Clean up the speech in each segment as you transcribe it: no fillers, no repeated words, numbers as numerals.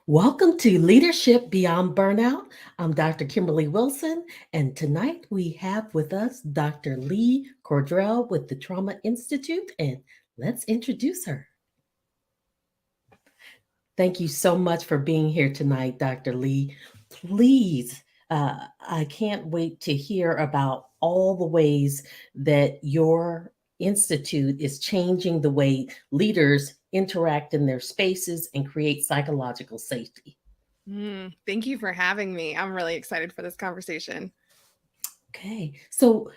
Welcome to Leadership Beyond Burnout. I'm Dr. Kimberly Wilson, and tonight we have with us Dr. Lee Cordell with the Trauma Institute, and let's introduce her. Thank you so much for being here tonight, Dr. Lee. Please, I can't wait to hear about all the ways that your institute is changing the way leaders interact in their spaces and create psychological safety. Thank you for having me. I'm really excited for this conversation. Okay. So,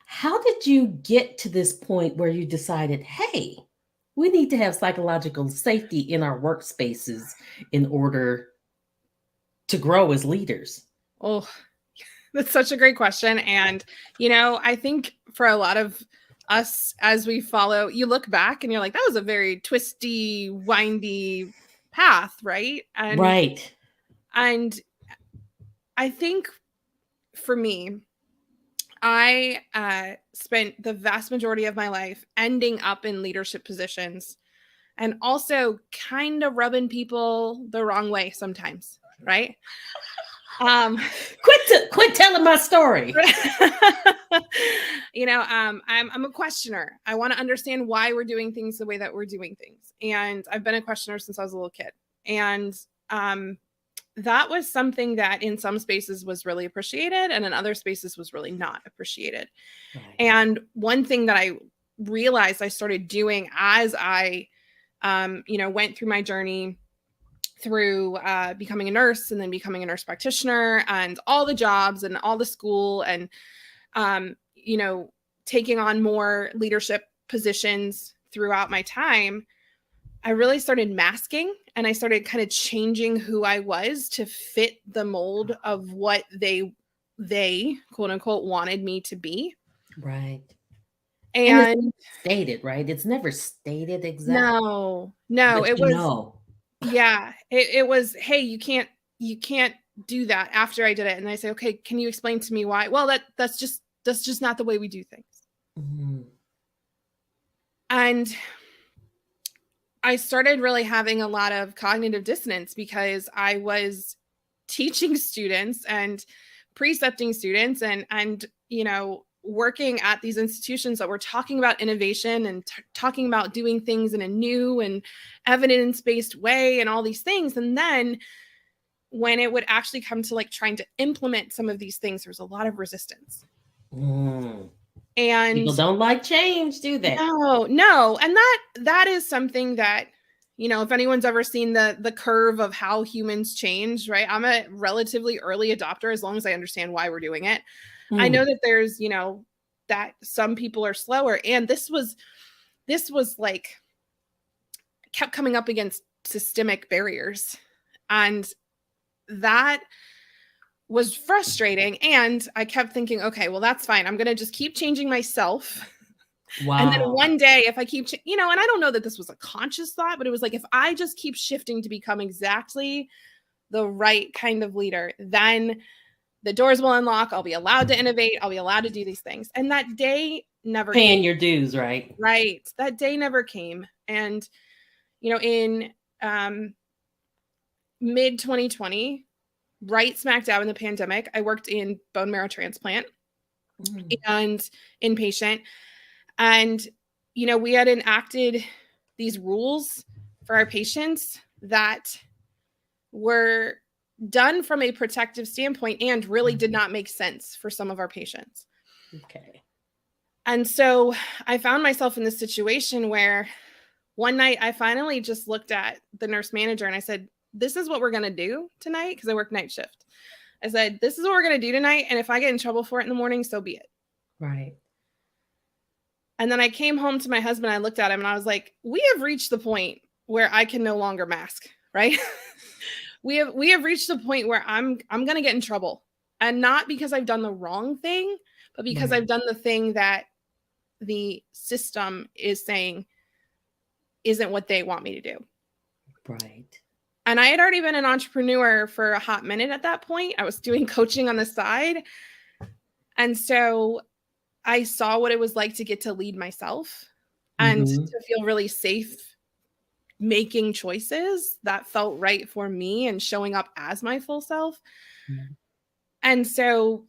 how did you get to this point where you decided, hey, we need to have psychological safety in our workspaces in order to grow as leaders? Oh, that's such a great question. And, I think for a lot of us, as we follow, you look back and you're like, that was a very twisty, windy path, right? Right. And I think for me, I spent the vast majority of my life ending up in leadership positions and also kind of rubbing people the wrong way sometimes, right? Quit telling my story. I'm a questioner. I want to understand why we're doing things the way that we're doing things. And I've been a questioner since I was a little kid. And that was something that in some spaces was really appreciated and in other spaces was really not appreciated. Right. And one thing that I realized I started doing as I, went through my journey through becoming a nurse and then becoming a nurse practitioner and all the jobs and all the school and, taking on more leadership positions throughout my time, I really started masking and I started kind of changing who I was to fit the mold of what they quote unquote wanted me to be. Right. And it's stated, right? It's never stated exactly. No, it was, yeah, it was, hey, you can't do that after I did it. And I say, okay, can you explain to me why? Well, that's just not the way we do things. Mm-hmm. And I started really having a lot of cognitive dissonance because I was teaching students and precepting students and working at these institutions that were talking about innovation and talking about doing things in a new and evidence-based way and all these things. And then when it would actually come to like trying to implement some of these things, there was a lot of resistance. And people don't like change, do they? No. And that is something that, if anyone's ever seen the curve of how humans change, right? I'm a relatively early adopter as long as I understand why we're doing it. I know that there's, that some people are slower. And this was like kept coming up against systemic barriers. And that was frustrating. And I kept thinking, okay, well, that's fine. I'm going to just keep changing myself. Wow. And then one day, if I keep, and I don't know that this was a conscious thought, but it was like, if I just keep shifting to become exactly the right kind of leader, then the doors will unlock. I'll be allowed to innovate. I'll be allowed to do these things. And that day never paying came. Your dues, right? Right. That day never came. And, in mid 2020, right smack dab in the pandemic, I worked in bone marrow transplant and inpatient. And, we had enacted these rules for our patients that were done from a protective standpoint and really did not make sense for some of our patients. Okay. And so I found myself in this situation where one night I finally just looked at the nurse manager and I said, this is what we're going to do tonight, because I work night shift. I said, this is what we're going to do tonight. And if I get in trouble for it in the morning, so be it. Right. And then I came home to my husband. I looked at him and I was like, we have reached the point where I can no longer mask, right? we have reached the point where I'm going to get in trouble, and not because I've done the wrong thing, but because I've done the thing that the system is saying isn't what they want me to do. Right. And I had already been an entrepreneur for a hot minute at that point. I was doing coaching on the side. And so I saw what it was like to get to lead myself and to feel really safe making choices that felt right for me and showing up as my full self. Mm. And so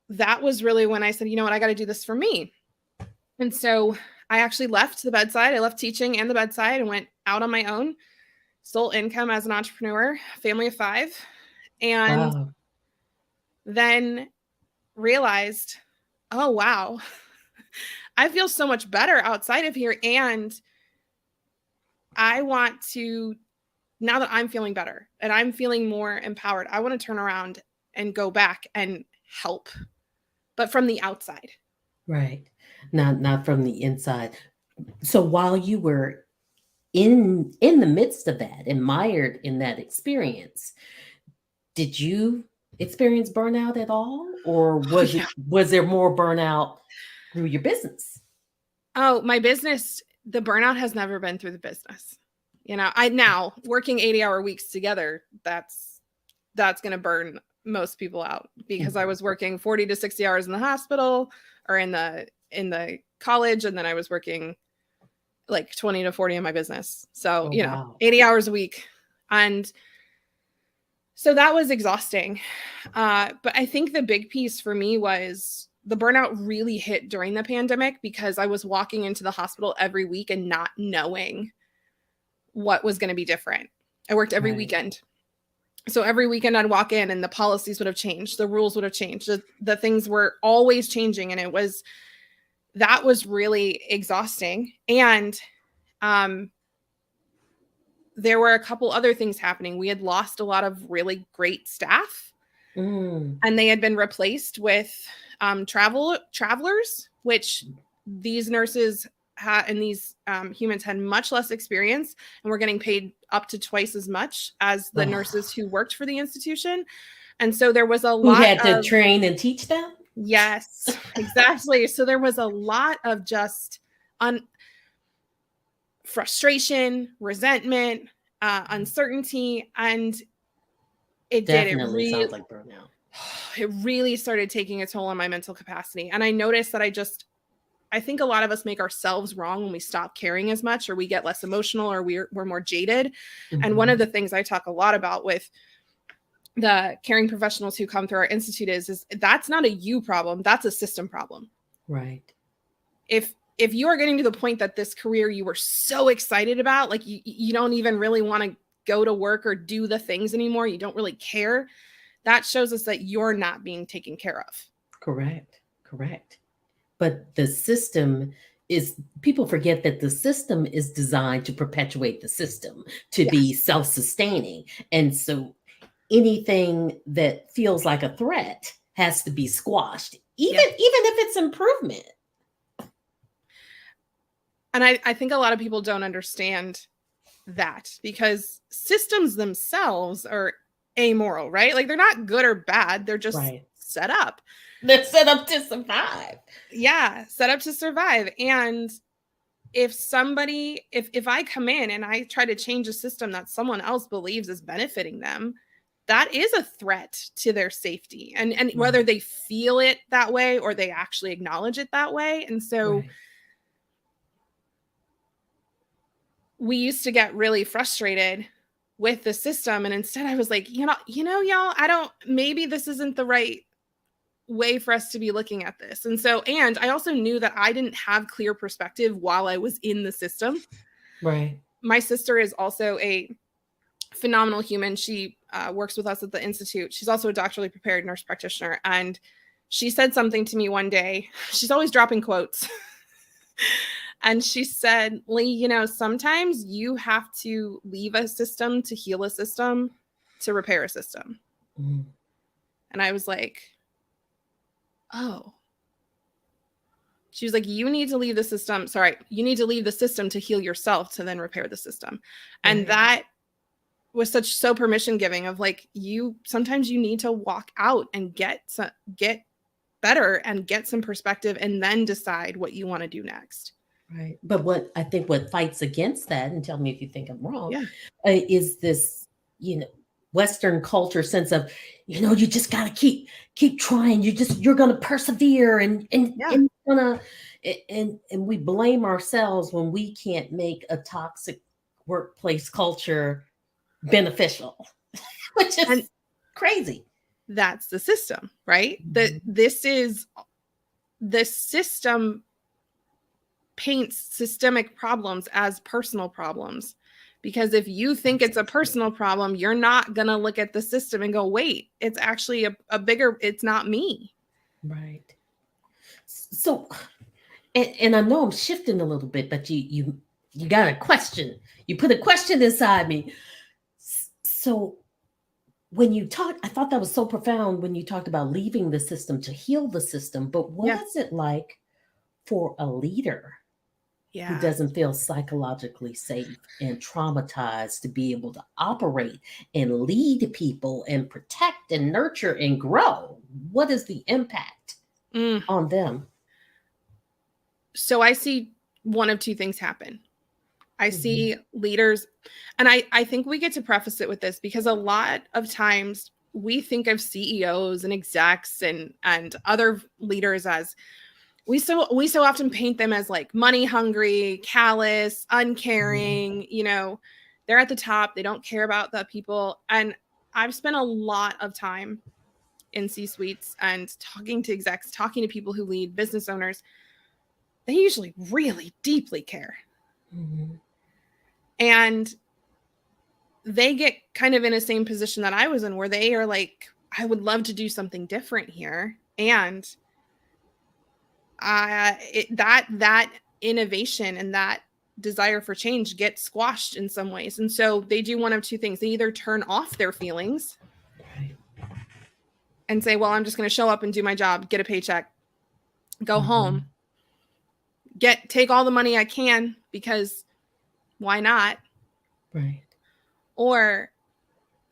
that was really when I said, you know what, I got to do this for me. And so I actually left the bedside. I left teaching and the bedside and went out on my own, sole income as an entrepreneur, family of 5. And Wow. then realized, oh, wow, I feel so much better outside of here. And I want to, now that I'm feeling better and I'm feeling more empowered, I want to turn around and go back and help, but from the outside. Right. Not from the inside. So while you were in the midst of that, mired in that experience, did you experience burnout at all? Or was there more burnout through your business? Oh, my business, the burnout has never been through the business. You know, I now working 80-hour weeks together, that's going to burn most people out, because I was working 40 to 60 hours in the hospital or in the college, and then I was working like 20 to 40 in my business. So, Wow. 80 hours a week. And so that was exhausting. But I think the big piece for me was the burnout really hit during the pandemic, because I was walking into the hospital every week and not knowing what was going to be different. I worked every weekend. So every weekend I'd walk in and the policies would have changed. The rules would have changed. The things were always changing. And that was really exhausting. And there were a couple other things happening. We had lost a lot of really great staff, and they had been replaced with travelers, which these nurses and these humans had much less experience and were getting paid up to twice as much as the nurses who worked for the institution. And so there was a lot who had to train and teach them. Yes, exactly. So there was a lot of just frustration, resentment, uncertainty, and it Definitely sounds like burnout. It really started taking a toll on my mental capacity. And I noticed that I think a lot of us make ourselves wrong when we stop caring as much, or we get less emotional, or we're more jaded. Mm-hmm. And one of the things I talk a lot about with the caring professionals who come through our institute is that's not a you problem. That's a system problem. Right. If you are getting to the point that this career you were so excited about, like you don't even really want to go to work or do the things anymore, you don't really care, that shows us that you're not being taken care of. Correct. But the system people forget that the system is designed to perpetuate the system, to be self-sustaining. And so anything that feels like a threat has to be squashed, even if it's improvement. And I think a lot of people don't understand that, because systems themselves are amoral, right? Like they're not good or bad. They're just set up. They're set up to survive. Yeah, set up to survive. And if I come in and I try to change a system that someone else believes is benefiting them, that is a threat to their safety. And whether they feel it that way or they actually acknowledge it that way. And so we used to get really frustrated with the system. And instead I was like, y'all, maybe this isn't the right way for us to be looking at this. And I also knew that I didn't have clear perspective while I was in the system. Right. My sister is also a phenomenal human. She works with us at the Institute. She's also a doctorally prepared nurse practitioner. And she said something to me one day. She's always dropping quotes. And she said, Lee, sometimes you have to leave a system to heal a system, to repair a system. Mm. And I was like, oh. She was like, you need to leave the system. You need to leave the system to heal yourself, to then repair the system. And that was so permission giving of like, sometimes you need to walk out and get better and get some perspective and then decide what you want to do next. Right. But what fights against that, and tell me if you think I'm wrong, is this, Western culture sense of, you just got to keep trying. You're going to persevere and we blame ourselves when we can't make a toxic workplace culture beneficial, which is And crazy. that's the system, right? Mhm. This is the system paints systemic problems as personal problems. Because if you think it's a personal problem, you're not going to look at the system and go, wait, it's actually a bigger, it's not me. Right. So, and I know I'm shifting a little bit, but you got a question. You put a question inside me. So when you talk, I thought that was so profound when you talked about leaving the system to heal the system. But what Yeah. is it like for a leader who Yeah. doesn't feel psychologically safe and traumatized to be able to operate and lead people and protect and nurture and grow? What is the impact Mm. on them? So I see one of two things happen. I Mhm. see leaders, and I think we get to preface it with this because a lot of times we think of CEOs and execs and other leaders as we so often paint them as like money hungry, callous, uncaring, they're at the top, they don't care about the people. And I've spent a lot of time in C-suites and talking to execs, talking to people who lead, business owners. They usually really deeply care. Mhm. And they get kind of in a same position that I was in where they are like, I would love to do something different here. And that innovation and that desire for change gets squashed in some ways. And so they do one of two things. They either turn off their feelings Right. and say, well, I'm just going to show up and do my job, get a paycheck, go home, take all the money I can because why not? Right. Or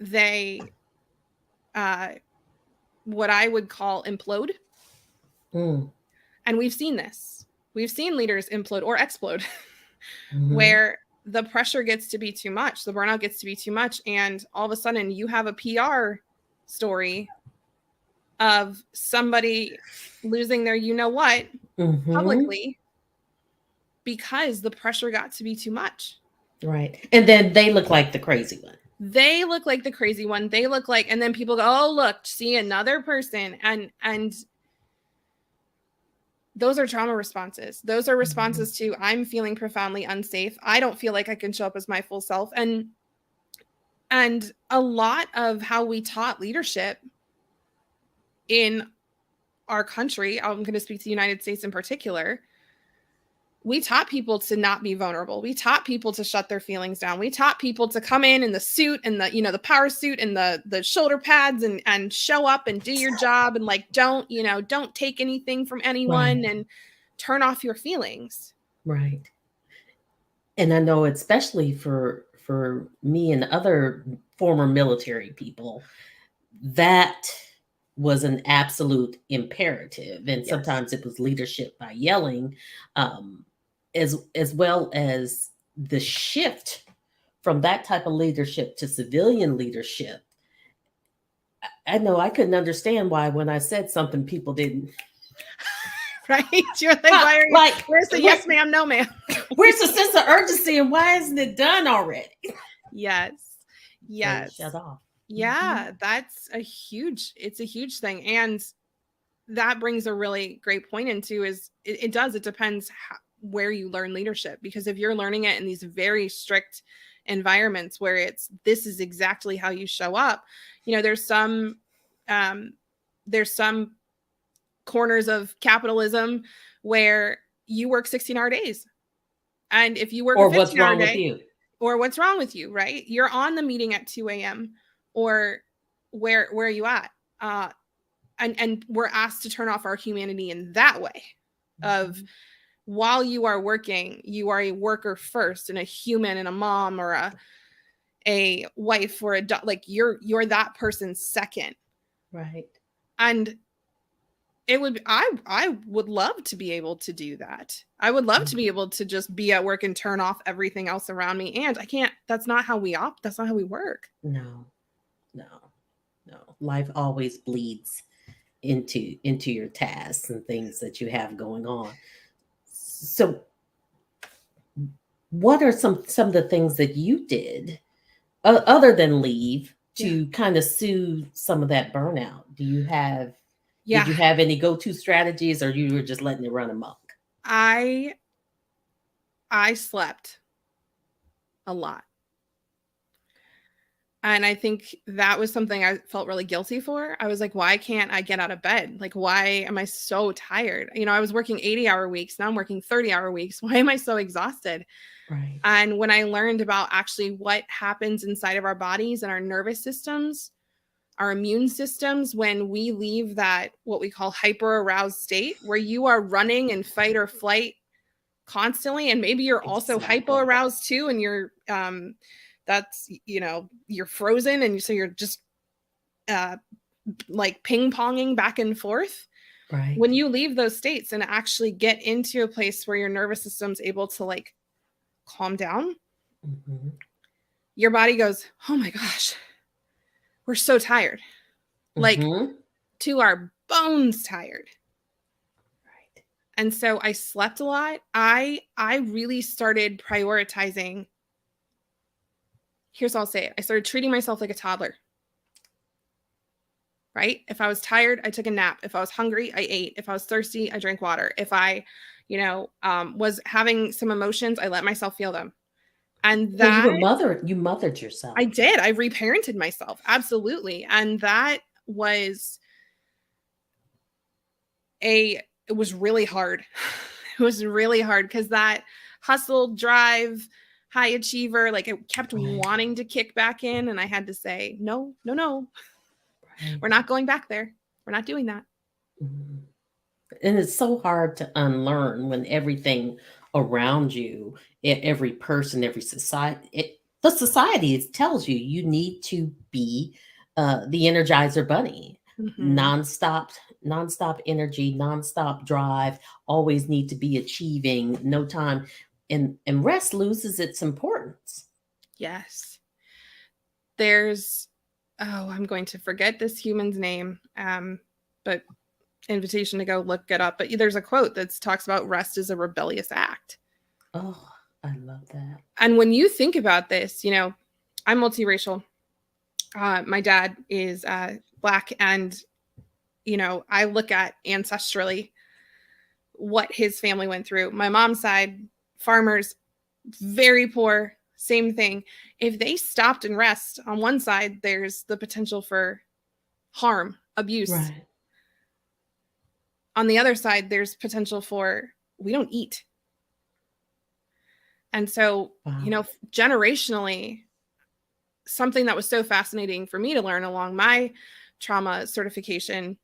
they, what I would call implode. Mm. And we've seen this. We've seen leaders implode or explode Mhm. where the pressure gets to be too much, the burnout gets to be too much, and all of a sudden you have a PR story of somebody losing their what Mhm. publicly because the pressure got to be too much. Right. And then they look like the crazy one. They look like the crazy one. They look like, and then people go, oh, look, see another person. And those are trauma responses. Those are responses to I'm feeling profoundly unsafe. I don't feel like I can show up as my full self. And a lot of how we taught leadership in our country, I'm going to speak to the United States in particular, we taught people to not be vulnerable. We taught people to shut their feelings down. We taught people to come in the suit and the power suit and the shoulder pads and show up and do your job and like don't take anything from anyone Right. and turn off your feelings. Right. And I know especially for me and other former military people, that was an absolute imperative. And Yes. sometimes it was leadership by yelling, um, as well as the shift from that type of leadership to civilian leadership. I know I couldn't understand why when I said something, people didn't. Right? You're like, why are you? Like, Where's the yes, ma'am, no, ma'am? where's the sense of urgency and why isn't it done already? Yes. Yes. Shut off. Yeah, it's a huge thing. And that brings a really great point into is it depends where you learn leadership, because if you're learning it in these very strict environments where this is exactly how you show up, there's some corners of capitalism where you work 16-hour days. And if you work Or a what's 15-hour wrong with day, you? or what's wrong with you, right? You're on the meeting at 2 a.m. or where are you at? And we're asked to turn off our humanity in that way of while you are working, you are a worker first and a human and a mom or a wife or like you're that person second. Right. And I would love to be able to do that. I would love to be able to just be at work and turn off everything else around me. And I can't, that's not how we work. No, no, no. Life always bleeds into your tasks and things that you have going on. So what are some of the things that you did other than leave Yeah. to kind of soothe some of that burnout? Did Yeah. you have any go-to strategies, or you were just letting it run amok? I slept a lot. And I think that was something I felt really guilty for. I was like, why can't I get out of bed? Like, why am I so tired? I was working 80-hour weeks. Now I'm working 30-hour weeks. Why am I so exhausted? Right. And when I learned about actually what happens inside of our bodies and our nervous systems, our immune systems, when we leave that, what we call hyper aroused state, where you are running in fight or flight constantly, and maybe you're also hypo Exactly. aroused too, and you're that's you're frozen, and so you're just like ping ponging back and forth. Right. When you leave those states and actually get into a place where your nervous system's able to like calm down, Hmm. your body goes, oh my gosh, we're so tired, like Hmm. to our bones tired. Right. And so I slept a lot. I really started prioritizing. Here's what I'll say. I started treating myself like a toddler. Right? If I was tired, I took a nap. If I was hungry, I ate. If I was thirsty, I drank water. If I, was having some emotions, I let myself feel them. And So that you mothered I yourself. did. I reparented myself. Absolutely. And that was it was really hard. It was really hard because that hustle, drive, high achiever, like it kept Right. wanting to kick back in. And I had to say, no, no, no, Right. we're not going back there. We're not doing that. Mhm. And it's so hard to unlearn when everything around you, every person, every society, the society tells you you need to be the Energizer Bunny, Mm-hmm. nonstop, nonstop energy, nonstop drive. Always need to be achieving. No time, and rest loses its importance. Yes. There's, oh, I'm going to forget this human's name. But invitation to go look it up. But there's a quote that talks about rest is a rebellious act. Oh, I love that. And when you think about this, I'm multiracial. My dad is Black, and I look at ancestrally what his family went through. My mom's side, farmers, very poor, same thing. If they stopped and rest on one side, there's the potential for harm, abuse. Right. On the other side, there's potential for we don't eat. And so, Wow. generationally, something that was so fascinating for me to learn along my trauma certification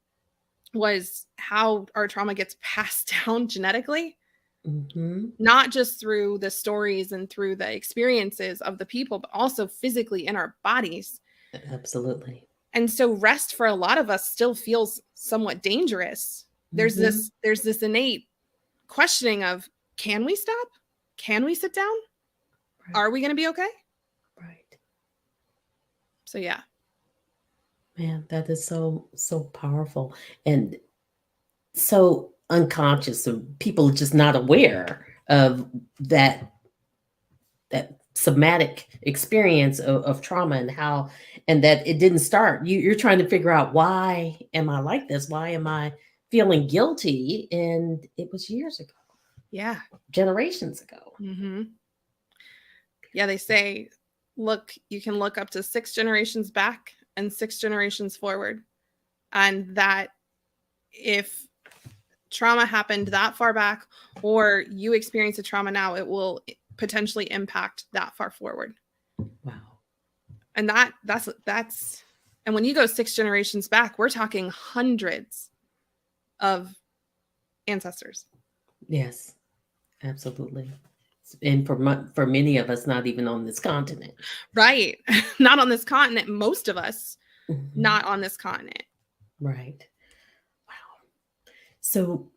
was how our trauma gets passed down genetically, Hmm. not just through the stories and through the experiences of the people, but also physically in our bodies. Absolutely. And so rest for a lot of us still feels somewhat dangerous. There's Hmm. this innate questioning of, can we stop? Can we sit down? Right. Are we going to be okay? Right. So yeah. Man, that is so powerful and so unconscious. So people are just not aware of that somatic experience of trauma and how, and that it didn't start. You're trying to figure out, why am I like this? Why am I feeling guilty? And it was years ago, Yeah. generations ago. Mm-hmm. Yeah, they say, look, you can look up to 6 generations back and 6 generations forward. And that if trauma happened that far back, or you experience a trauma now, it will potentially impact that far forward. Wow. And that's and when you go 6 generations back, we're talking hundreds of ancestors. Yes, absolutely. And for many of us, not even on this continent. Right. Not on this continent. Most of us, Mhm. not on this continent. Right. Wow. So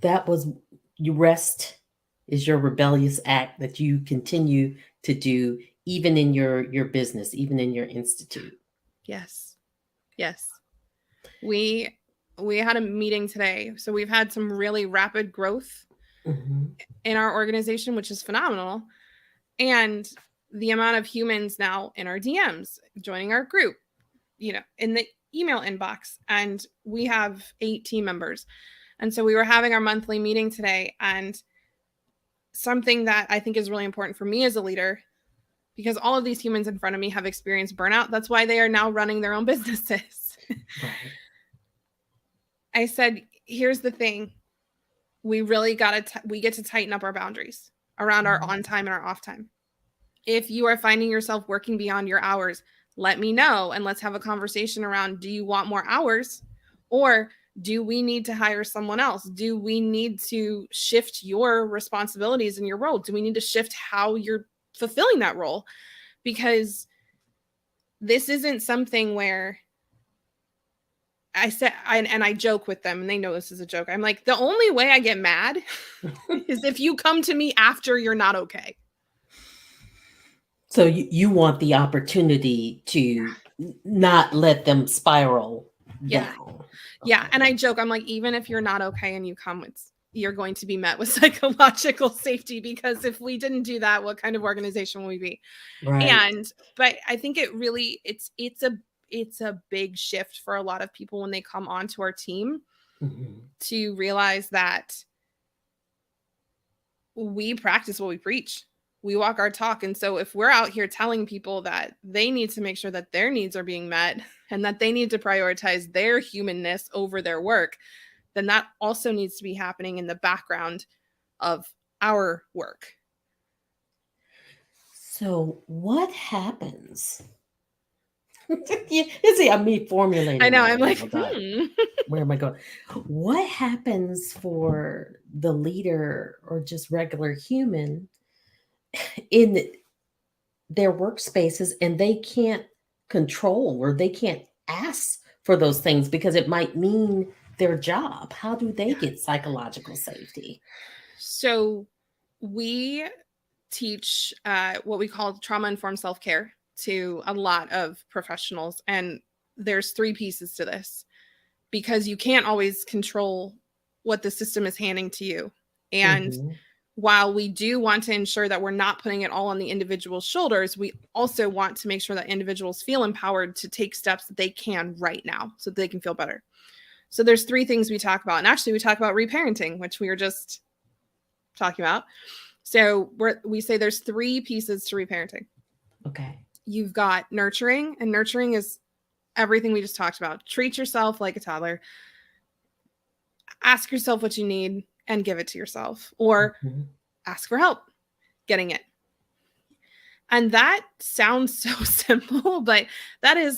that was, you rest is your rebellious act that you continue to do, even in your business, even in your institute. Yes. Yes. We had a meeting today. So we've had some really rapid growth in our organization, which is phenomenal. And the amount of humans now in our DMs joining our group, in the email inbox, and we have 8 team members. And so we were having our monthly meeting today, and something that I think is really important for me as a leader, because all of these humans in front of me have experienced burnout. That's why they are now running their own businesses. Right. I said, here's the thing. We really we get to tighten up our boundaries around our on time and our off time. If you are finding yourself working beyond your hours, let me know, and let's have a conversation around, do you want more hours, or do we need to hire someone else? Do we need to shift your responsibilities in your role? Do we need to shift how you're fulfilling that role? Because this isn't something where I said, and I joke with them, and they know this is a joke. I'm like, the only way I get mad is if you come to me after you're not okay. So you want the opportunity to not let them spiral down. Yeah. Okay. And I joke, I'm like, even if you're not okay and you come, you're going to be met with psychological safety, because if we didn't do that, what kind of organization will we be? Right. But I think it really, it's a big shift for a lot of people when they come onto our team to realize that we practice what we preach. We walk our talk. And so if we're out here telling people that they need to make sure that their needs are being met and that they need to prioritize their humanness over their work, then that also needs to be happening in the background of our work. So what happens? See, I'm me formulating. I know. I'm like, where am I going? What happens for the leader or just regular human in their workspaces, and they can't control or they can't ask for those things because it might mean their job? How do they get psychological safety? So we teach what we call trauma-informed self-care to a lot of professionals. And there's 3 pieces to this, because you can't always control what the system is handing to you. And while we do want to ensure that we're not putting it all on the individual's shoulders, we also want to make sure that individuals feel empowered to take steps that they can right now so that they can feel better. So there's 3 things we talk about. And actually we talk about reparenting, which we were just talking about. So we say there's 3 pieces to reparenting. Okay. You've got nurturing, and nurturing is everything we just talked about. Treat yourself like a toddler. Ask yourself what you need and give it to yourself, or ask for help getting it. And that sounds so simple, but that is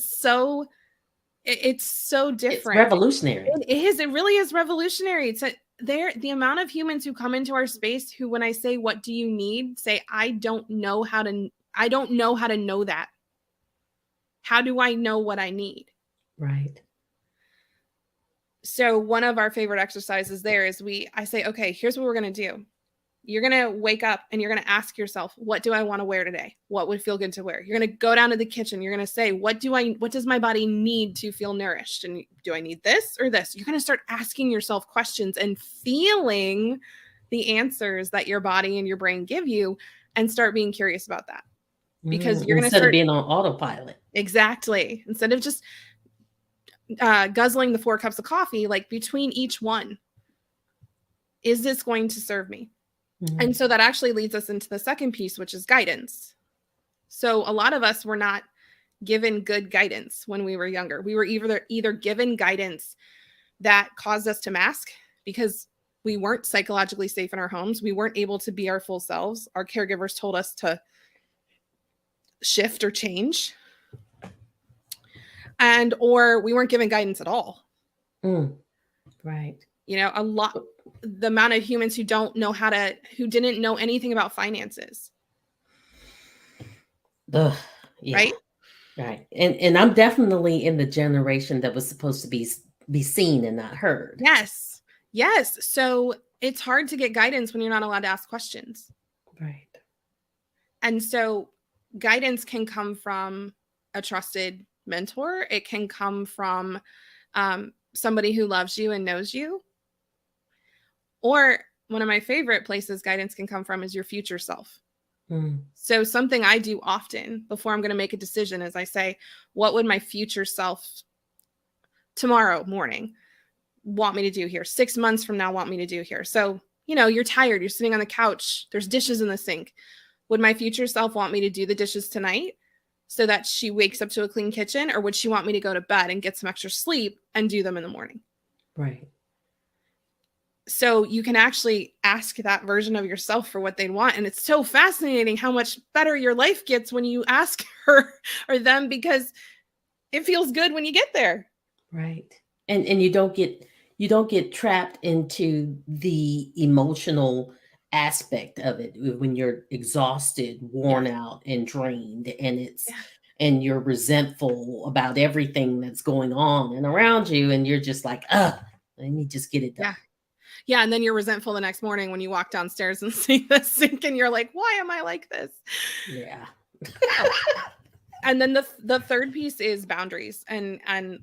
it's so different. It's revolutionary. It is. It really is revolutionary. It's the amount of humans who come into our space who, when I say, what do you need, say, I don't know how to know that. How do I know what I need? Right. So one of our favorite exercises there is I say, okay, here's what we're going to do. You're going to wake up and you're going to ask yourself, what do I want to wear today? What would feel good to wear? You're going to go down to the kitchen. You're going to say, what does my body need to feel nourished? And do I need this or this? You're going to start asking yourself questions and feeling the answers that your body and your brain give you, and start being curious about that. Because you're going to start being on autopilot. Exactly. Instead of just guzzling the 4 cups of coffee, like between each one, is this going to serve me? And so that actually leads us into the second piece, which is guidance. So a lot of us were not given good guidance when we were younger. We were either given guidance that caused us to mask because we weren't psychologically safe in our homes. We weren't able to be our full selves. Our caregivers told us to shift or change. Or we weren't given guidance at all. Right. The amount of humans who didn't know anything about finances. Yeah. Right. Right. And I'm definitely in the generation that was supposed to be seen and not heard. Yes. So it's hard to get guidance when you're not allowed to ask questions. Right. And so guidance can come from a trusted mentor. It can come from somebody who loves you and knows you. Or one of my favorite places guidance can come from is your future self. Mm. So something I do often before I'm going to make a decision is I say, what would my future self tomorrow morning want me to do here? 6 months from now, want me to do here? So, you're tired, you're sitting on the couch, there's dishes in the sink. Would my future self want me to do the dishes tonight so that she wakes up to a clean kitchen? Or would she want me to go to bed and get some extra sleep and do them in the morning? Right. So you can actually ask that version of yourself for what they'd want. And it's so fascinating how much better your life gets when you ask her or them, because it feels good when you get there. Right. And you don't get trapped into the emotional aspect of it when you're exhausted, worn out, and drained, and and you're resentful about everything that's going on and around you, and you're just like, let me just get it done. Yeah. And then you're resentful the next morning when you walk downstairs and see the sink and you're like, why am I like this? Yeah. And then the third piece is boundaries and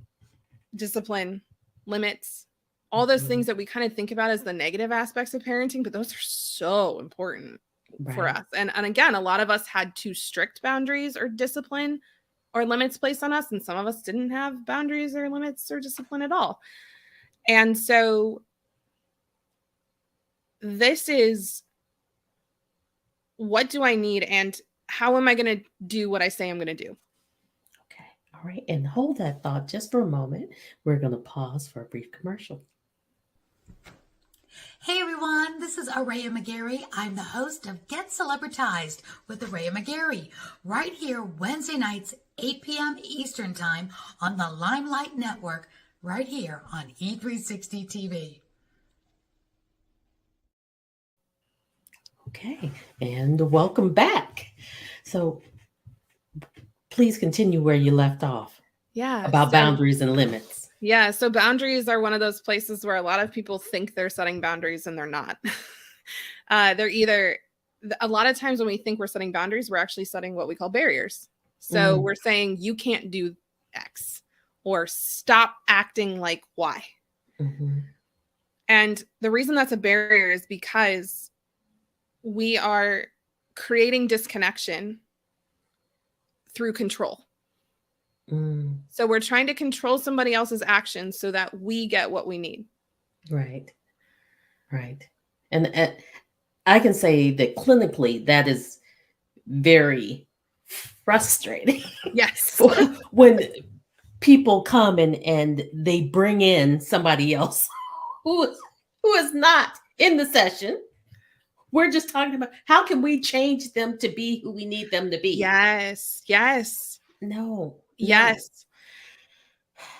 discipline, limits, all those things that we kind of think about as the negative aspects of parenting, but those are so important for us. And again, a lot of us had too strict boundaries or discipline or limits placed on us, and some of us didn't have boundaries or limits or discipline at all. And so this is, what do I need and how am I going to do what I say I'm going to do? Okay. All right. And hold that thought just for a moment. We're going to pause for a brief commercial. Hey everyone, this is Araya McGarry. I'm the host of Get Celebritized with Araya McGarry, right here Wednesday nights, 8 p.m. Eastern Time on the Limelight Network, right here on E360 TV. Okay, and welcome back. So please continue where you left off. Yeah. About boundaries and limits. Yeah. So boundaries are one of those places where a lot of people think they're setting boundaries and they're not. They're either, a lot of times when we think we're setting boundaries, we're actually setting what we call barriers. So we're saying you can't do X or stop acting like Y. Mm-hmm. And the reason that's a barrier is because we are creating disconnection through control. So we're trying to control somebody else's actions so that we get what we need. Right. Right. And I can say that clinically, that is very frustrating. Yes. When people come and they bring in somebody else who is not in the session. We're just talking about how can we change them to be who we need them to be. Yes. Yes. No. Yes.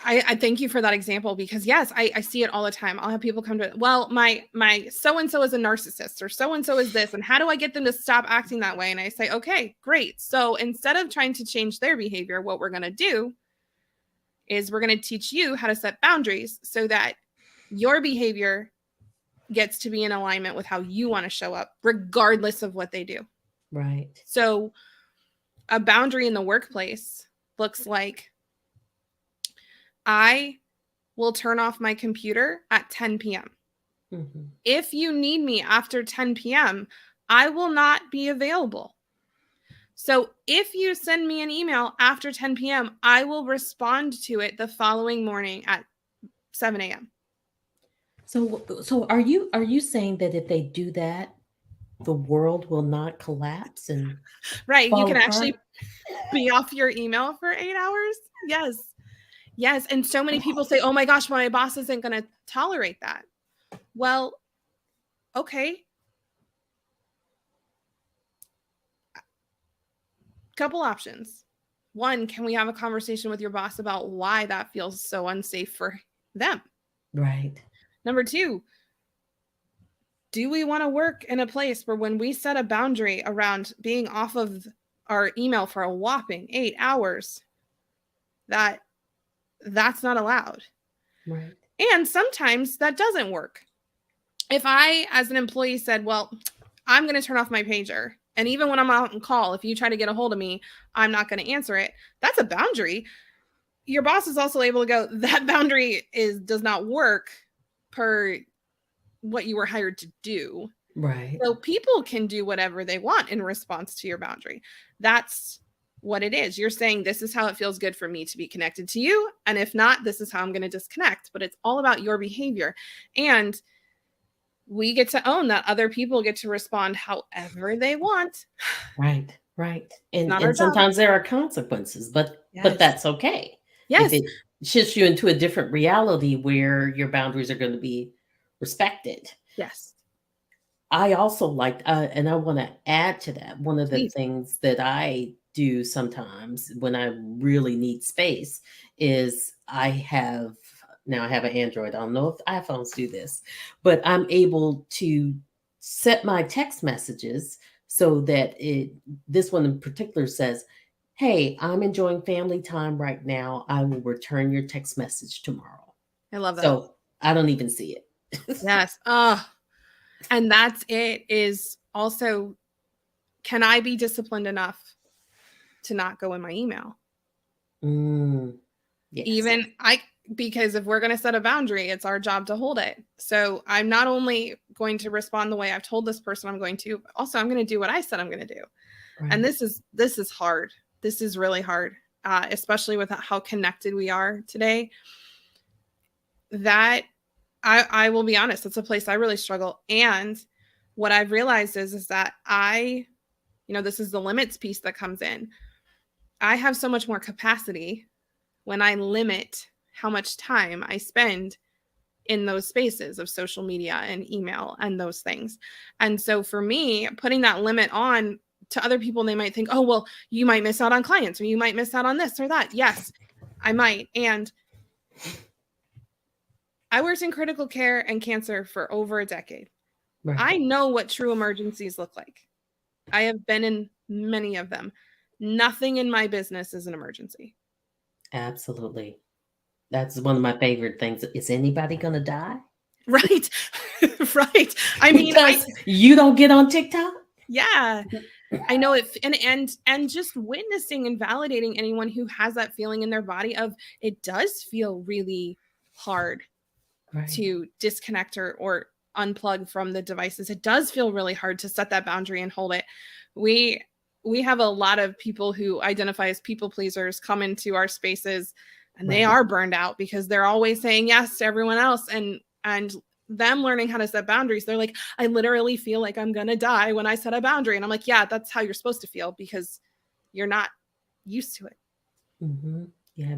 I thank you for that example because yes, I see it all the time. I'll have people come to, well, my so-and-so is a narcissist or so-and-so is this. And how do I get them to stop acting that way? And I say, okay, great. So instead of trying to change their behavior, what we're going to do is we're going to teach you how to set boundaries so that your behavior gets to be in alignment with how you want to show up, regardless of what they do. Right. So a boundary in the workplace looks like I will turn off my computer at 10 p.m. Mm-hmm. If you need me after 10 p.m., I will not be available. So if you send me an email after 10 p.m., I will respond to it the following morning at 7 a.m. So are you saying that if they do that, the world will not collapse and right? You can apart? actually be off your email for 8 hours. Yes. Yes. And so many people say, oh my gosh, my boss isn't going to tolerate that. Well, okay. Couple options. One, can we have a conversation with your boss about why that feels so unsafe for them? Right. Number two, do we want to work in a place where when we set a boundary around being off of our email for a whopping 8 hours, that's not allowed? Right. And sometimes that doesn't work. If I, as an employee, said, well, I'm going to turn off my pager, and even when I'm out on call, if you try to get a hold of me, I'm not going to answer it. That's a boundary. Your boss is also able to go, that boundary does not work per what you were hired to do. Right. So people can do whatever they want in response to your boundary. That's what it is. You're saying, this is how it feels good for me to be connected to you. And if not, this is how I'm going to disconnect. But it's all about your behavior. And we get to own that other people get to respond however they want. Right. Right. And Not our job. sometimes there are consequences, but Yes. that's okay. Yes. If it shifts you into a different reality where your boundaries are going to be respected. Yes. I also like, and I want to add to that, one of the Please. things that I do sometimes when I really need space is I have an Android. I don't know if iPhones do this, but I'm able to set my text messages so that this one in particular says, hey, I'm enjoying family time right now. I will return your text message tomorrow. I love that. So I don't even see it. Yes. And that's it, is also, can I be disciplined enough to not go in my email? Yes. Because if we're going to set a boundary, it's our job to hold it. So I'm not only going to respond the way I've told this person I'm going to, but also I'm going to do what I said I'm going to do. Right. And this is hard. This is really hard, especially with how connected we are today. That I will be honest, it's a place I really struggle. And what I've realized is that this is the limits piece that comes in. I have so much more capacity when I limit how much time I spend in those spaces of social media and email and those things. And so for me, putting that limit on to other people, they might think, oh, well, you might miss out on clients, or you might miss out on this or that. Yes, I might. And I worked in critical care and cancer for over a decade. Right. I know what true emergencies look like. I have been in many of them. Nothing in my business is an emergency. Absolutely. That's one of my favorite things. Is anybody going to die? Right. Right. I mean, because you don't get on TikTok? Yeah. I know it. And just witnessing and validating anyone who has that feeling in their body of, it does feel really hard to disconnect or unplug from the devices. It does feel really hard to set that boundary and hold it. We have a lot of people who identify as people pleasers come into our spaces, and they are burned out because they're always saying yes to everyone else, and them learning how to set boundaries. They're like, I literally feel like I'm going to die when I set a boundary. And I'm like, yeah, that's how you're supposed to feel because you're not used to it. Mm-hmm. Yeah.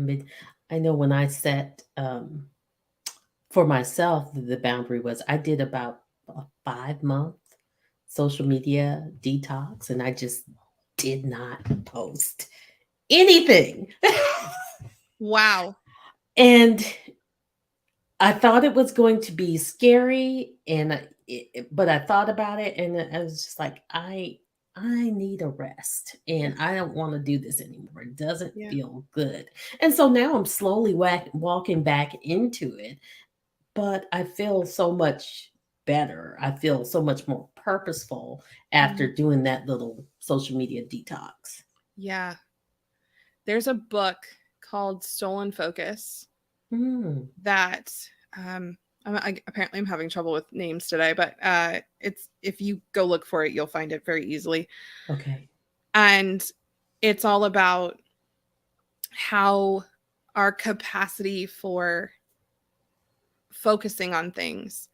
I know when I set, for myself, the boundary was I did about a 5-month social media detox, and I just did not post anything. Wow. And I thought it was going to be scary, but I thought about it, and I was just like, I need a rest, and I don't want to do this anymore. It doesn't feel good. And so now I'm slowly walking back into it, but I feel so much better. I feel so much more purposeful after doing that little social media detox. Yeah. There's a book called Stolen Focus that apparently I'm having trouble with names today, but it's, if you go look for it, you'll find it very easily. Okay. And it's all about how our capacity for focusing on things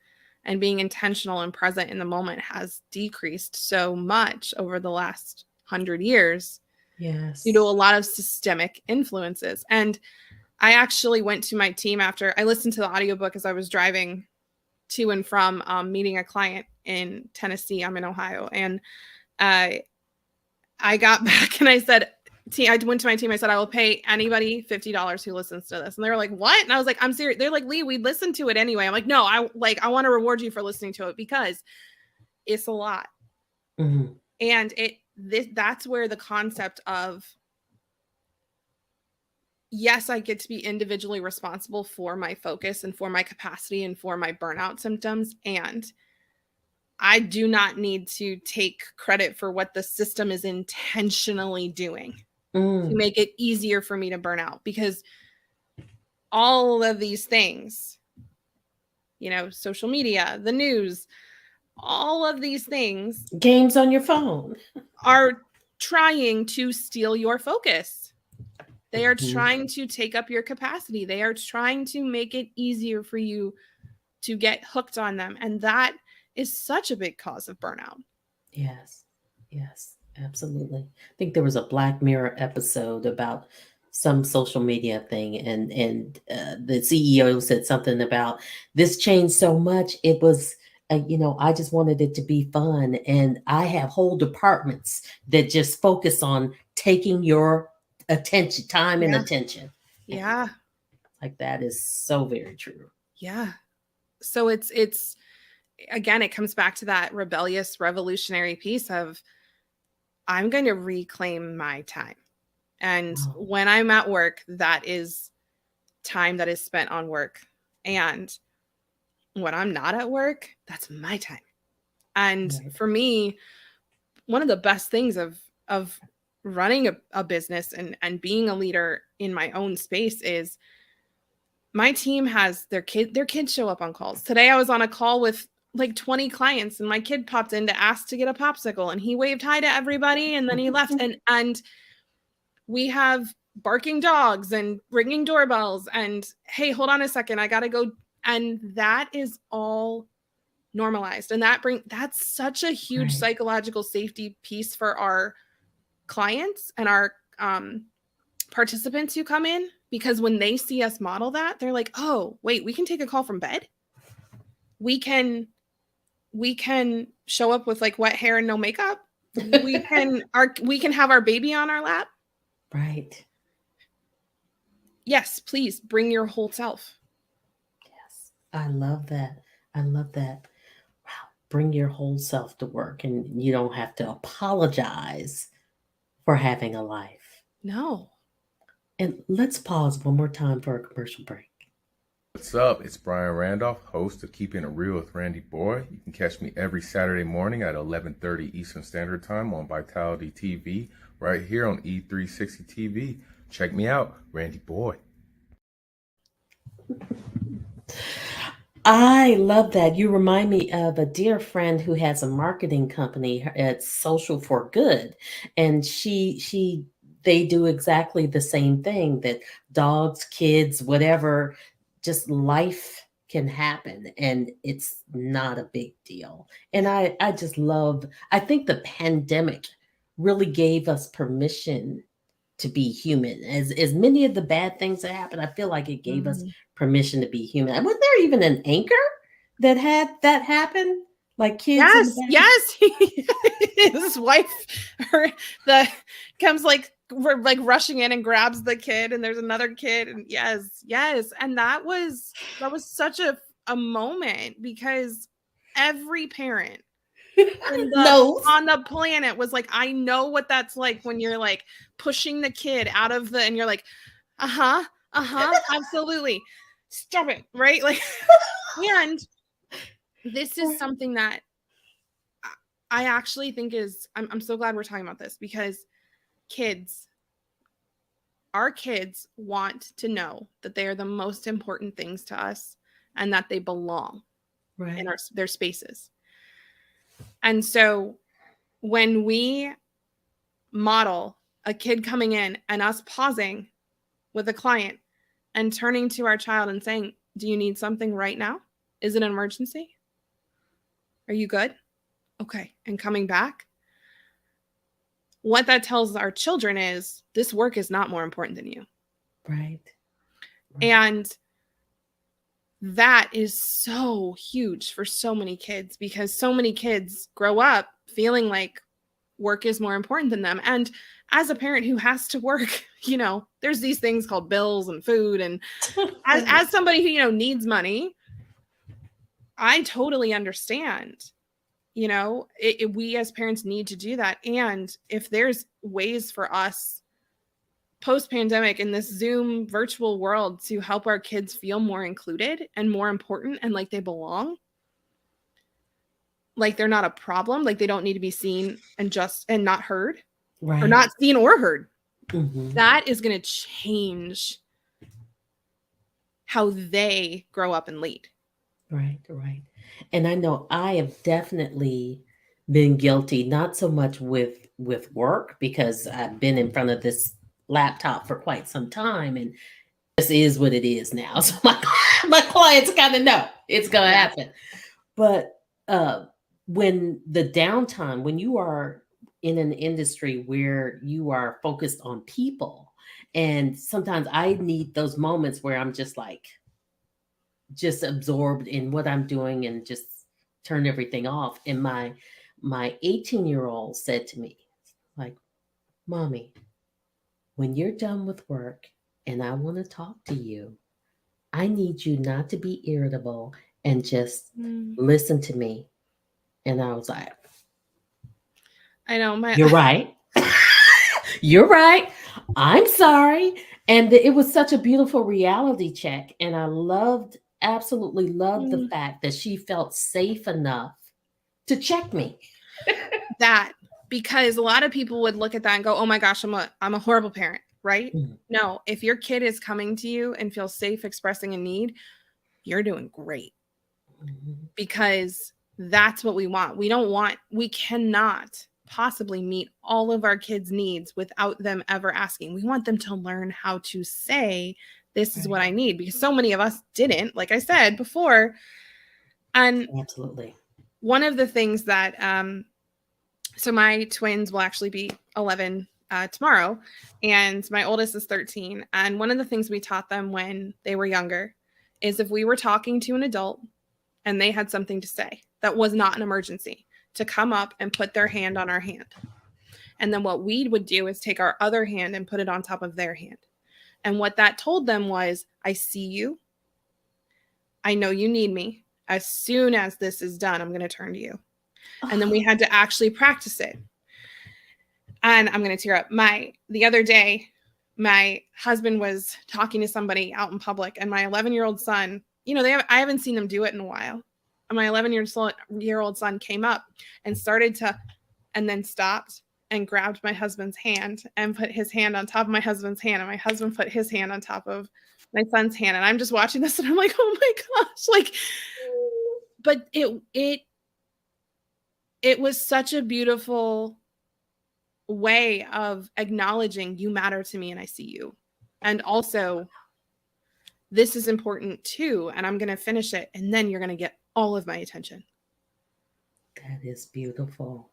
and being intentional and present in the moment has decreased so much over the last 100 years. Yes. Due to a lot of systemic influences. And I actually went to my team after I listened to the audiobook as I was driving to and from meeting a client in Tennessee. I'm in Ohio. And I got back and I said, I went to my team. I said, I will pay anybody $50 who listens to this. And they were like, what? And I was like, I'm serious. They're like, Lee, we listened to it anyway. I'm like, no, I want to reward you for listening to it because it's a lot. Mm-hmm. And that's where the concept of, yes, I get to be individually responsible for my focus and for my capacity and for my burnout symptoms. And I do not need to take credit for what the system is intentionally doing to make it easier for me to burn out, because all of these things, social media, the news, all of these things, games on your phone, are trying to steal your focus. They are Mhm. trying to take up your capacity. They are trying to make it easier for you to get hooked on them. And that is such a big cause of burnout. Yes, yes, absolutely. I think there was a Black Mirror episode about some social media thing, and the CEO said something about this changed so much. It was, I just wanted it to be fun, and I have whole departments that just focus on taking your attention, time, and Yeah. attention. Yeah. Like that is so very true. Yeah. So it's again, it comes back to that rebellious revolutionary piece of, I'm going to reclaim my time. And Wow. when I'm at work, that is time that is spent on work. And when I'm not at work, that's my time. And Right. for me, one of the best things of running a business and being a leader in my own space is my team has their kids show up on calls. Today I was on a call with like 20 clients, and my kid popped in to ask to get a popsicle, and he waved hi to everybody and then he left. And we have barking dogs and ringing doorbells and, hey, hold on a second, I gotta go. And that is all normalized. And that's such a huge Right. psychological safety piece for our clients and our participants who come in, because when they see us model that, they're like, oh, wait, we can take a call from bed. We can show up with like wet hair and no makeup. We can have our baby on our lap. Right. Yes, please bring your whole self. Yes. I love that. I love that. Wow. Bring your whole self to work, and you don't have to apologize for having a life. No. And let's pause one more time for a commercial break. What's up? It's Brian Randolph, host of Keeping It Real with Randy Boy. You can catch me every Saturday morning at 11:30 Eastern Standard Time on Vitality TV, right here on E360 TV. Check me out, Randy Boy. I love that. You remind me of a dear friend who has a marketing company. It's Social for Good, and they do exactly the same thing, that dogs, kids, whatever, just life can happen, and it's not a big deal. And I just love, I think the pandemic really gave us permission to be human. As many of the bad things that happened, I feel like it gave us permission to be human. And wasn't there even an anchor that had that happen? Like kids in the Yes. His wife comes like rushing in and grabs the kid, and there's another kid, and yes. And that was such a moment, because every parent on the planet was like, I know what that's like when you're like pushing the kid out of and you're like, absolutely, stop it, right? Like, and this is something that I actually think I'm so glad we're talking about this, because our kids want to know that they are the most important things to us, and that they belong in their spaces. And so when we model a kid coming in and us pausing with a client and turning to our child and saying, do you need something right now? Is it an emergency? Are you good? Okay. And coming back, what that tells our children is, this work is not more important than you. Right. And that is so huge for so many kids, because so many kids grow up feeling like work is more important than them. And as a parent who has to work, there's these things called bills and food. And as somebody who, needs money, I totally understand, we as parents need to do that. And if there's ways for us post-pandemic in this Zoom virtual world to help our kids feel more included and more important, and like they belong, like they're not a problem, like they don't need to be seen and not heard, or not seen or heard, that is going to change how they grow up and lead. Right, right. And I know I have definitely been guilty, not so much with work because I've been in front of this laptop for quite some time and this is what it is now. So my clients kind of know it's gonna Yeah. happen. But when the downtime, when you are in an industry where you are focused on people, and sometimes I need those moments where I'm just like just absorbed in what I'm doing and just turn everything off. And my 18-year-old said to me, like, Mommy, when you're done with work and I want to talk to you, I need you not to be irritable and just Mm. listen to me. And I was like, I know You're right. You're right. I'm sorry. And it was such a beautiful reality check. And I absolutely loved the Mm. fact that she felt safe enough to check me. that, because a lot of people would look at that and go, oh my gosh, I'm a horrible parent, right? Mhm. No, if your kid is coming to you and feels safe expressing a need, you're doing great, Mhm. because that's what we want. We cannot possibly meet all of our kids' needs without them ever asking. We want them to learn how to say, this is what I need, because so many of us didn't, like I said before. And Absolutely. one of the things that, so my twins will actually be 11 tomorrow, and my oldest is 13. And one of the things we taught them when they were younger is if we were talking to an adult and they had something to say that was not an emergency, to come up and put their hand on our hand. And then what we would do is take our other hand and put it on top of their hand. And what that told them was, I see you. I know you need me. As soon as this is done, I'm going to turn to you. And then we had to actually practice it. And I'm going to tear up. The other day, my husband was talking to somebody out in public, and my 11-year-old son, I haven't seen them do it in a while. And my 11-year-old son came up and started to, and then stopped and grabbed my husband's hand and put his hand on top of my husband's hand. And my husband put his hand on top of my son's hand. And I'm just watching this and I'm like, oh my gosh, but it was such a beautiful way of acknowledging, you matter to me and I see you. And also, this is important too, and I'm going to finish it, and then you're going to get all of my attention. That is beautiful.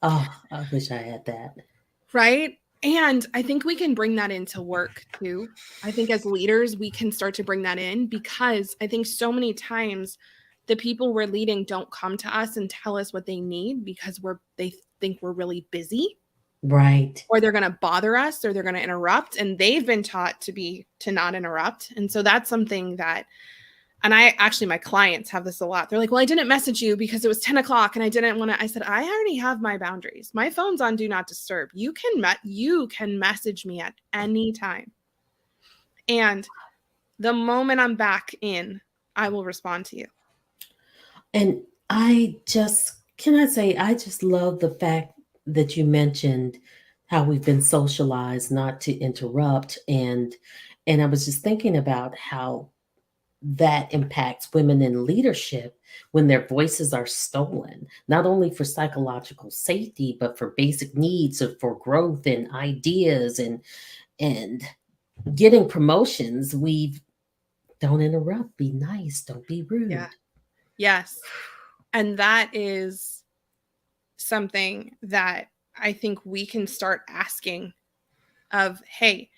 Oh, I wish I had that. Right? And I think we can bring that into work too. I think as leaders, we can start to bring that in, because I think so many times the people we're leading don't come to us and tell us what they need because they think we're really busy. Right. Or they're going to bother us, or they're going to interrupt, and they've been taught to not interrupt. And so that's something that, and my clients have this a lot. They're like, well, I didn't message you because it was 10 o'clock and I didn't want to. I said, I already have my boundaries. My phone's on do not disturb. You can message me at any time. And the moment I'm back in, I will respond to you. And I just love the fact that you mentioned how we've been socialized not to interrupt, and I was just thinking about how that impacts women in leadership when their voices are stolen, not only for psychological safety but for basic needs for growth and ideas and getting promotions. We don't interrupt, be nice, don't be rude. Yeah. Yes. And that is something that I think we can start asking of, hey,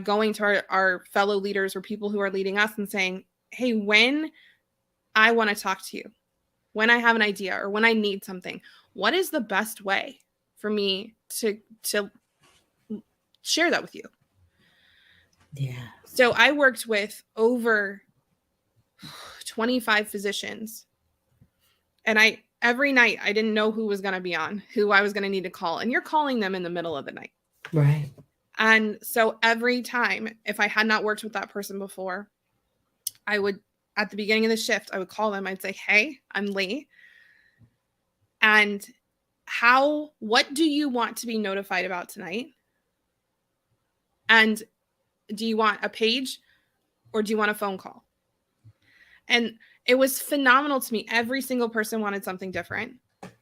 going to our fellow leaders or people who are leading us and saying, hey, when I want to talk to you, when I have an idea or when I need something, what is the best way for me to share that with you? Yeah. So I worked with over 25 physicians, and every night I didn't know who was going to be on, who I was going to need to call. And you're calling them in the middle of the night. Right. And so every time, if I had not worked with that person before, I would, at the beginning of the shift, I would call them. I'd say, hey, I'm Lee. And what do you want to be notified about tonight? And do you want a page or do you want a phone call? And It was phenomenal to me. Every single person wanted something different.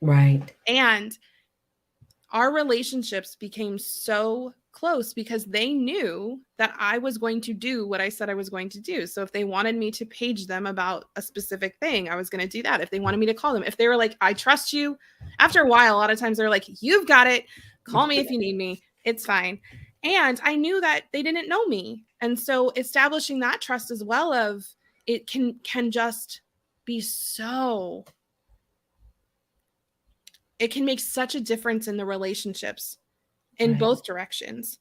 Right. And our relationships became so close because they knew that I was going to do what I said I was going to do. So if they wanted me to page them about a specific thing, I was going to do that. If they wanted me to call them, if they were like, I trust you, after a while, a lot of times they're like, you've got it. Call me if you need me. It's fine. And I knew that they didn't know me. And so establishing that trust as well of it can just be so, it can make such a difference in the relationships in Right. both directions,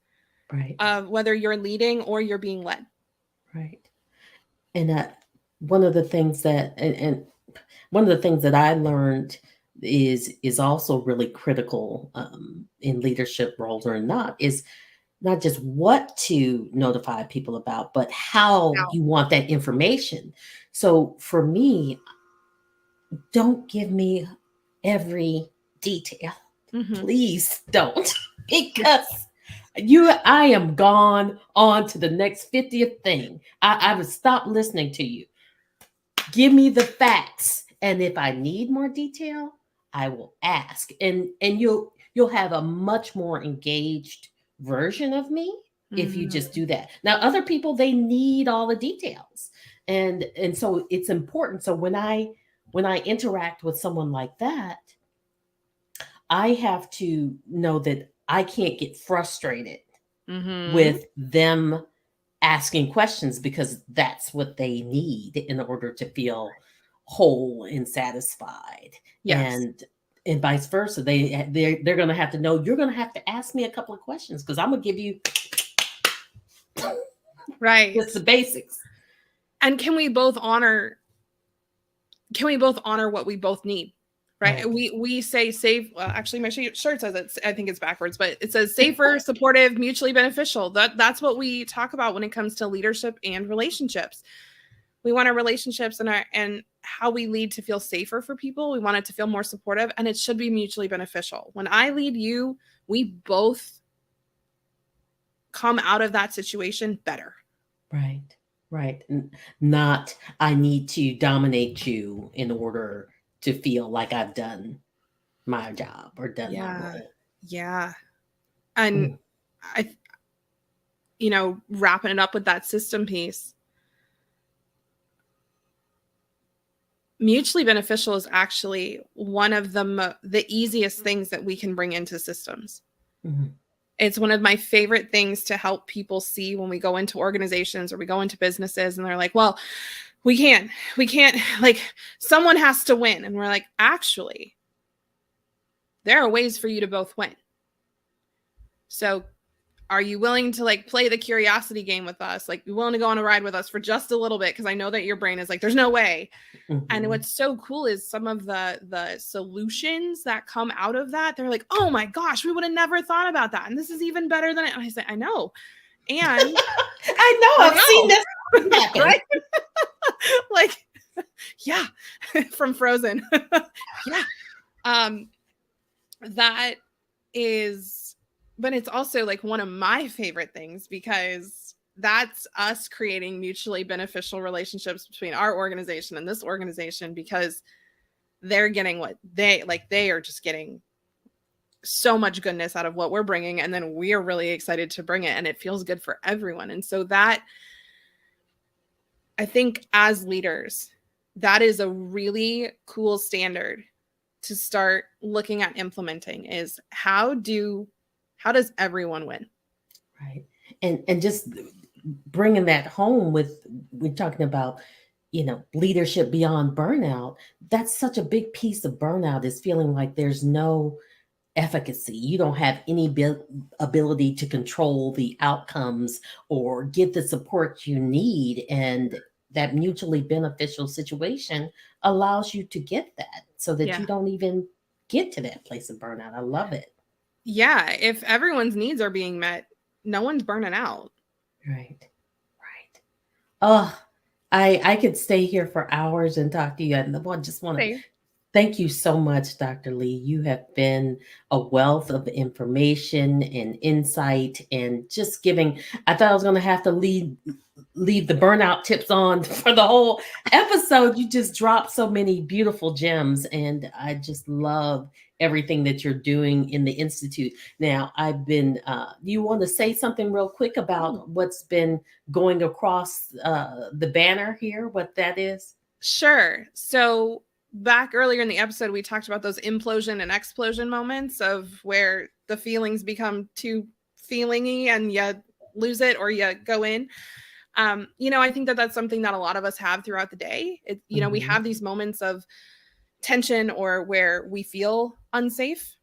Right. whether you're leading or you're being led. Right. And one of the things that and one of the things that I learned is also really critical in leadership roles or not is not just what to notify people about, but how How. you want that information. So for me, don't give me every detail. Mhm. Please don't, because I am gone on to the next 50th thing. I would stop listening to you. Give me the facts, and if I need more detail, I will ask, and you'll have a much more engaged version of me if you just do that. Now, other people, they need all the details, and so it's important. So when I interact with someone like that, I have to know that I can't get frustrated Mhm. with them asking questions, because that's what they need in order to feel whole and satisfied. Yes. And vice versa. They're going to have to know, you're going to have to ask me a couple of questions, because I'm going to give you Right. just the basics. And can we both honor what we both need? Right. Right. We say safe. Well, actually, my shirt says it. I think it's backwards, but it says safer, supportive, mutually beneficial. That's what we talk about when it comes to leadership and relationships. We want our relationships and how we lead to feel safer for people. We want it to feel more supportive, and it should be mutually beneficial. When I lead you, we both come out of that situation better. Right. Right. Not, I need to dominate you in order to feel like I've done my job or done my role. Yeah. And wrapping it up with that system piece, mutually beneficial is actually one of the easiest things that we can bring into systems. Mm-hmm. It's one of my favorite things to help people see when we go into organizations or we go into businesses and they're like, well, we can't, like, someone has to win. And we're like, actually, there are ways for you to both win. So are you willing to like play the curiosity game with us? Like, you willing to go on a ride with us for just a little bit? Because I know that your brain is like, there's no way. Mm-hmm. And what's so cool is some of the solutions that come out of that. They're like, oh my gosh, we would have never thought about that. And this is even better than it. And I say, I know. And I've seen this happen. Right? Like, yeah, from Frozen. Yeah. That is, but it's also like one of my favorite things, because that's us creating mutually beneficial relationships between our organization and this organization, because they're getting what they are just getting so much goodness out of what we're bringing. And then we are really excited to bring it, and it feels good for everyone. And so that, I think as leaders, that is a really cool standard to start looking at implementing, is how does everyone win? Right. And just bringing that home we're talking about, leadership beyond burnout. That's such a big piece of burnout, is feeling like there's no efficacy. You don't have any ability to control the outcomes or get the support you need. And that mutually beneficial situation allows you to get that, so that you don't even get to that place of burnout. I love it. Yeah. If everyone's needs are being met, no one's burning out. Right. Oh, I could stay here for hours and talk to you. I just want to thank you so much, Dr. Lee. You have been a wealth of information and insight, and just giving. I thought I was going to have to leave the burnout tips on for the whole episode. You just dropped so many beautiful gems, and I just love everything that you're doing in the Institute. Now, you want to say something real quick about what's been going across the banner here, what that is? Sure. So back earlier in the episode, we talked about those implosion and explosion moments of where the feelings become too feelingy and you lose it or you go in. I think that that's something that a lot of us have throughout the day. We have these moments of tension or where we feel unsafe.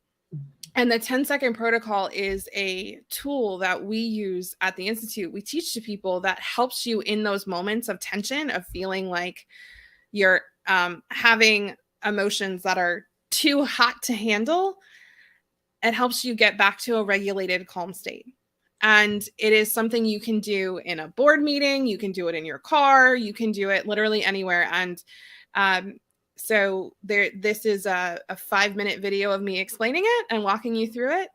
And the 10-second protocol is a tool that we use at the Institute. We teach to people that helps you in those moments of tension, of feeling like you're having emotions that are too hot to handle. It helps you get back to a regulated, calm state. And it is something you can do in a board meeting. You can do it in your car. You can do it literally anywhere. And so this is a 5-minute video of me explaining it and walking you through it.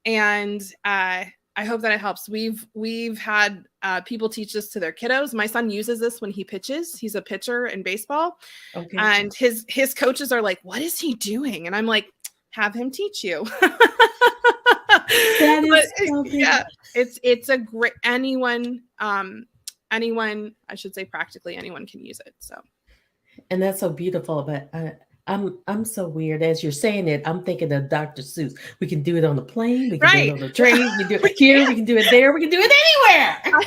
And I hope that it helps. We've had people teach this to their kiddos. My son uses this when he pitches. He's a pitcher in baseball. Okay. And his coaches are like, what is he doing? And I'm like, have him teach you. That is something. Yeah, it's a great, anyone, I should say practically anyone can use it. So, and that's so beautiful. But I'm so weird. As you're saying it, I'm thinking of Dr. Seuss. We can do it on the plane. We can do it on the train. We can do it here. We can do it there. We can do it anywhere.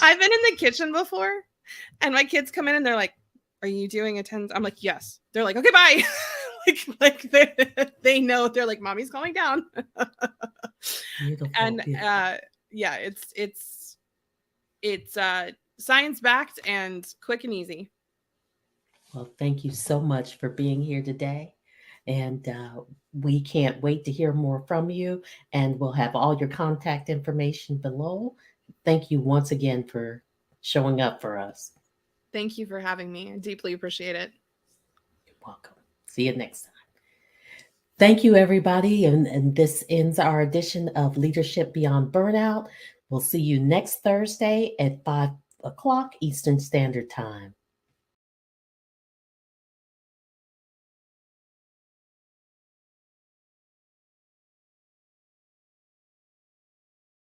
I've been in the kitchen before, and my kids come in and they're like, "Are you doing a 10?" I'm like, "Yes." They're like, "Okay, bye." like they know. They're like, "Mommy's calling down." Beautiful, and beautiful. Yeah, it's science backed and quick and easy. Well, thank you so much for being here today. And we can't wait to hear more from you. And we'll have all your contact information below. Thank you once again for showing up for us. Thank you for having me. I deeply appreciate it. You're welcome. See you next time. Thank you, everybody. And this ends our edition of Leadership Beyond Burnout. We'll see you next Thursday at 5 o'clock Eastern Standard Time.